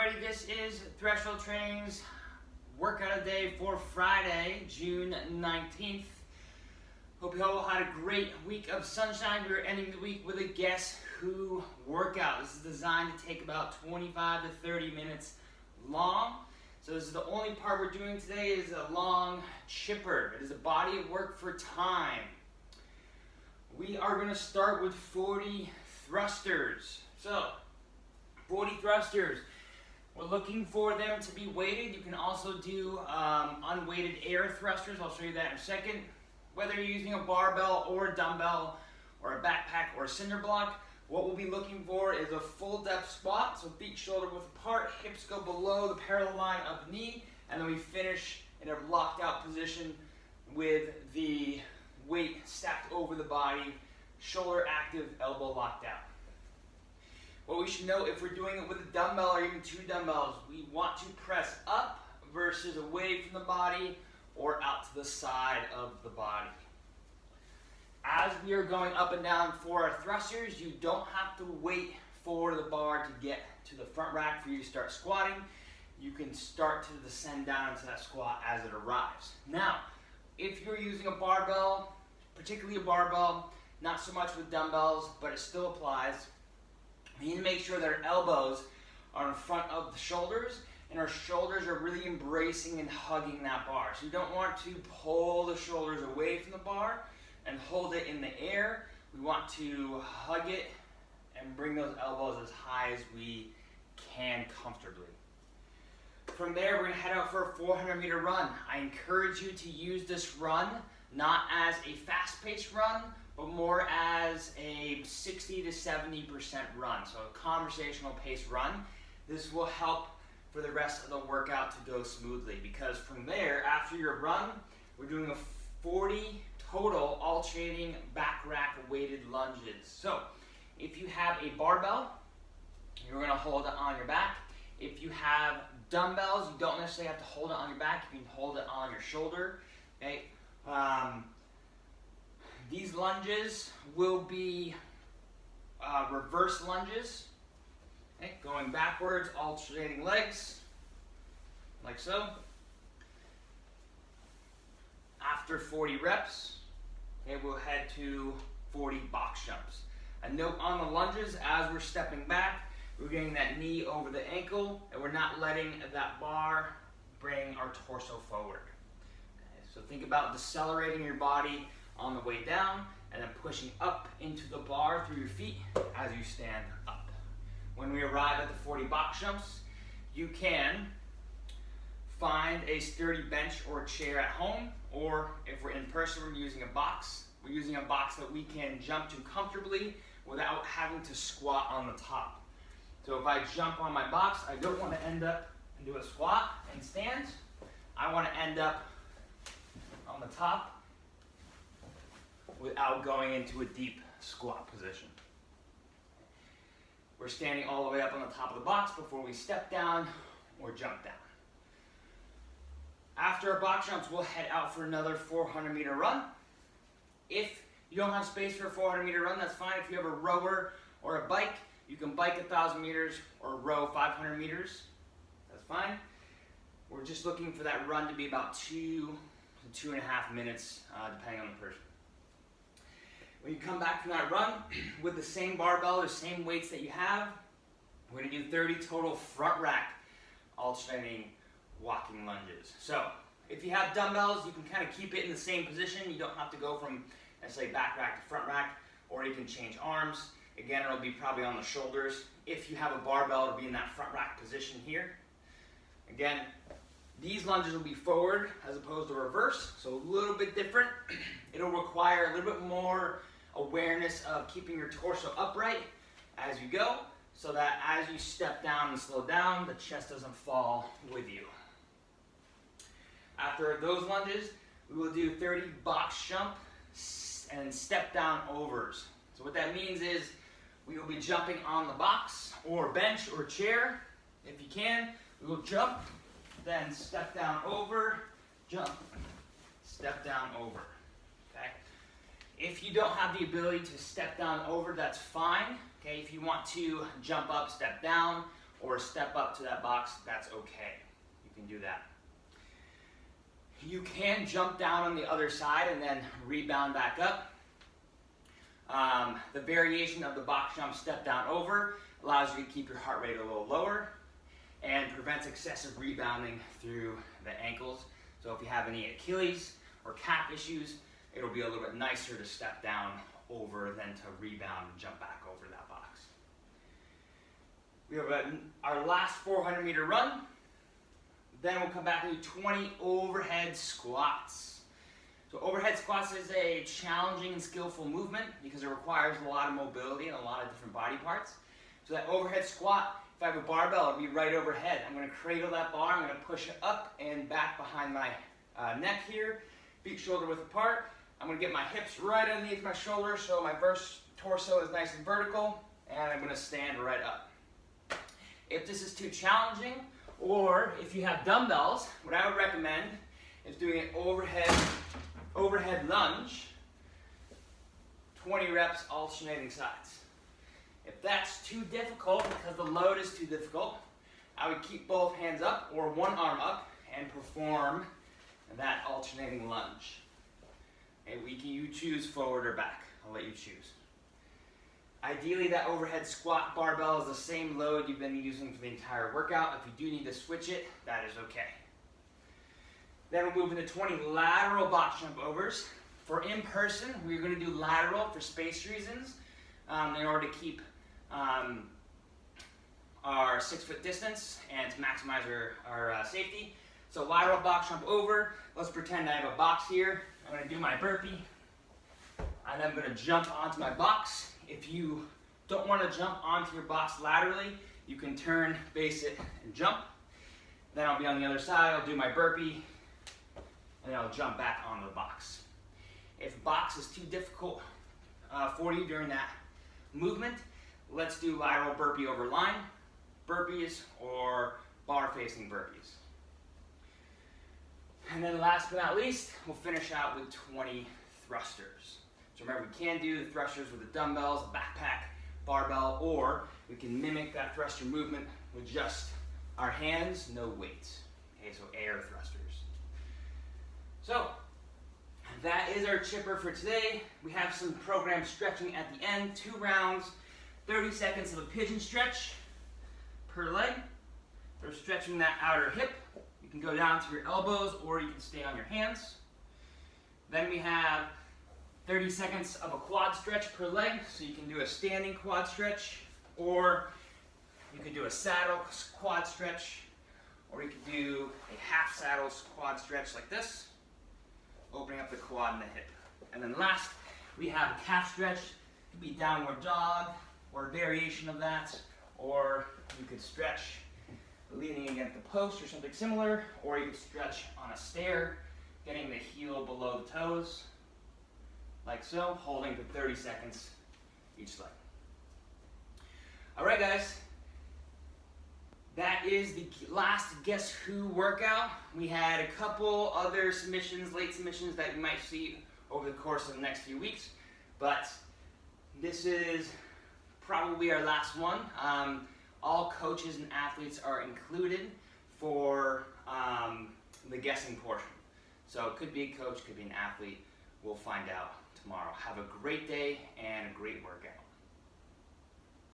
everybody, this is Threshold Training's workout of the day for Friday, June 19th. Hope you all had a great week of sunshine. We are ending the week with a Guess Who workout. This is designed to take about 25 to 30 minutes long. So this is the only part we're doing today is a long chipper. It is a body of work for time. We are going to start with 40 thrusters. So 40 thrusters. We're looking for them to be weighted. You can also do unweighted air thrusters. I'll show you that in a second. Whether you're using a barbell or a dumbbell or a backpack or a cinder block, what we'll be looking for is a full depth squat. So feet shoulder width apart, hips go below the parallel line of the knee, and then we finish in a locked out position with the weight stacked over the body, shoulder active, elbow locked out. What we should know if we're doing it with a dumbbell or even two dumbbells, we want to press up versus away from the body or out to the side of the body. As we are going up and down for our thrusters, you don't have to wait for the bar to get to the front rack for you to start squatting. You can start to descend down into that squat as it arrives. Now, if you're using a barbell, particularly a barbell, not so much with dumbbells, but it still applies. We need to make sure that our elbows are in front of the shoulders and our shoulders are really embracing and hugging that bar. So you don't want to pull the shoulders away from the bar and hold it in the air. We want to hug it and bring those elbows as high as we can comfortably. From there, we're gonna head out for a 400-meter run. I encourage you to use this run not as a fast-paced run, but more as a 60 to 70% run, so a conversational pace run. This will help for the rest of the workout to go smoothly, because from there, after your run, we're doing a 40 total alternating back rack weighted lunges. So if you have a barbell, you're gonna hold it on your back. If you have dumbbells, you don't necessarily have to hold it on your back, you can hold it on your shoulder, okay? These lunges will be reverse lunges, okay? Going backwards, alternating legs, like so. After 40 reps, okay, we'll head to 40 box jumps. A note on the lunges, as we're stepping back, we're getting that knee over the ankle, and we're not letting that bar bring our torso forward. Okay, so think about decelerating your body on the way down and then pushing up into the bar through your feet as you stand up. When we arrive at the 40 box jumps, you can find a sturdy bench or a chair at home, or if we're in person, we're using a box. We're using a box that we can jump to comfortably without having to squat on the top. So if I jump on my box, I don't want to end up and do a squat and stand. I want to end up on the top without going into a deep squat position. We're standing all the way up on the top of the box before we step down or jump down. After our box jumps, we'll head out for another 400-meter run. If you don't have space for a 400-meter run, that's fine. If you have a rower or a bike, you can bike 1,000 meters or row 500 meters. That's fine. We're just looking for that run to be about 2 to 2.5 minutes, depending on the person. When you come back from that run with the same barbell or same weights that you have, we're going to do 30 total front rack alternating walking lunges. So if you have dumbbells, you can kind of keep it in the same position. You don't have to go from, let's say, back rack to front rack, or you can change arms. Again, it'll be probably on the shoulders. If you have a barbell, it'll be in that front rack position here. Again, these lunges will be forward as opposed to reverse, so a little bit different. It'll require a little bit more awareness of keeping your torso upright as you go, so that as you step down and slow down, the chest doesn't fall with you. After those lunges, we will do 30 box jump and step down overs. So what that means is we will be jumping on the box or bench or chair. If you can, we will jump, then step down over, jump, step down over. Okay? If you don't have the ability to step down over, that's fine. Okay? If you want to jump up, step down, or step up to that box, that's okay. You can do that. You can jump down on the other side and then rebound back up. The variation of the box jump step down over allows you to keep your heart rate a little lower and prevents excessive rebounding through the ankles. So if you have any Achilles or calf issues, it'll be a little bit nicer to step down over than to rebound and jump back over that box. We have our last 400-meter run. Then we'll come back and do 20 overhead squats. So overhead squats is a challenging and skillful movement because it requires a lot of mobility and a lot of different body parts. So that overhead squat, if I have a barbell, it'll be right overhead. I'm going to cradle that bar, I'm going to push it up and back behind my neck here, feet shoulder width apart. I'm going to get my hips right underneath my shoulders so my torso is nice and vertical, and I'm going to stand right up. If this is too challenging, or if you have dumbbells, what I would recommend is doing an overhead lunge, 20 reps alternating sides. If that's too difficult because the load is too difficult, I would keep both hands up or one arm up and perform that alternating lunge. And you choose forward or back. I'll let you choose. Ideally, that overhead squat barbell is the same load you've been using for the entire workout. If you do need to switch it, that is okay. Then we'll move into 20 lateral box jump overs. For in person, we're going to do lateral for space reasons in order to keep our 6-foot distance and to maximize our safety. So lateral box jump over. Let's pretend I have a box here. I'm going to do my burpee, and I'm going to jump onto my box. If you don't want to jump onto your box laterally, you can turn, base it, and jump. Then I'll be on the other side, I'll do my burpee, and then I'll jump back onto the box. If box is too difficult for you during that movement, let's do lateral burpee over line, burpees, or bar facing burpees. And then last but not least, we'll finish out with 20 thrusters. So remember, we can do the thrusters with the dumbbells, backpack, barbell, or we can mimic that thruster movement with just our hands, no weights. Okay, so air thrusters. So that is our chipper for today. We have some programmed stretching at the end, 2 rounds, 30 seconds of a pigeon stretch per leg. We're stretching that outer hip. You can go down to your elbows or you can stay on your hands. Then we have 30 seconds of a quad stretch per leg, so you can do a standing quad stretch, or you can do a saddle quad stretch, or you can do a half saddle quad stretch like this, opening up the quad and the hip. And then last, we have a calf stretch. It could be downward dog, or a variation of that, or you could stretch leaning against the post or something similar, or you could stretch on a stair, getting the heel below the toes, like so, holding for 30 seconds each leg. All right, guys. That is the last Guess Who workout. We had a couple other submissions, late submissions that you might see over the course of the next few weeks, but this is probably our last one. All coaches and athletes are included for the guessing portion. So it could be a coach, could be an athlete. We'll find out tomorrow. Have a great day and a great workout.